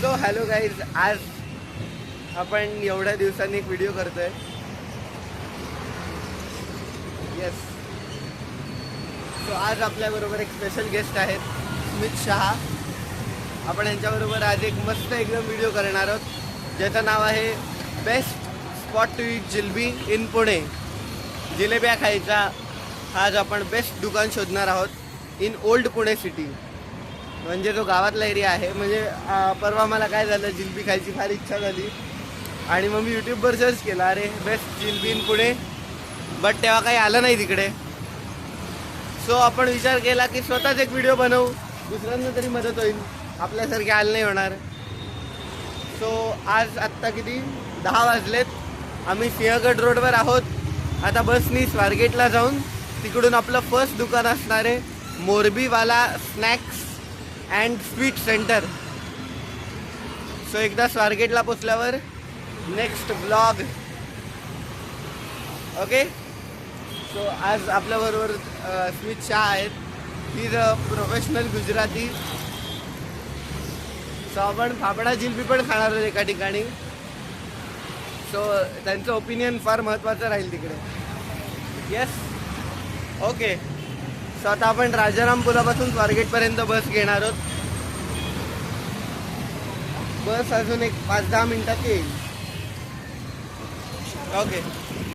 So hello guys, आज आपण एवढ्या दिवसांनी एक व्हिडिओ करतोय. येस. सो आज आपल्याबरोबर एक स्पेशल गेस्ट आहेत, स्मित शहा. आपण यांच्याबरोबर आज एक मस्त एकदम व्हिडिओ करणार आहोत ज्याचं नाव आहे best spot to eat jalebi in Pune. जिलेब्या खायचा आज आपण बेस्ट दुकान शोधणार आहोत इन ओल्ड पुणे सिटी, म्हणजे जो गावातला एरिया आहे. म्हणजे परवा मला काय झालं, जिलेबी खायची फार इच्छा झाली आणि मग मी यूट्यूबवर सर्च केला, अरे best jalebi in Pune, but तेव्हा काही आलं नाही तिकडे. सो आपण विचार केला की स्वतःच एक व्हिडिओ बनवू, दुसऱ्यांना तरी मदत होईल, आपल्यासारखे आलं नाही होणार. सो आज आत्ता किती 10 वाजलेत. आम्ही सिंहगड रोडवर आहोत. आता बसनी स्वारगेटला जाऊन तिकडून आपलं फर्स्ट दुकान असणार आहे Morbiwala snacks and sweet centre. So एकदा स्वारगेटला पोचल्यावर नेक्स्ट ब्लॉग. ओके. सो आज आपल्याबरोबर स्मित शहा आहेत. He is a professional Gujarati. So आपण फाफडा जिलेबी पण खाणार आहोत एका ठिकाणी. सो त्यांचं ओपिनियन फार महत्त्वाचं राहील तिकडे. येस. ओके. सो आता आपण राजाराम पुलापासून स्वारगेटपर्यंत बस घेणार आहोत. बस अजून एक 5-10 मिनिटात येईल. ओके.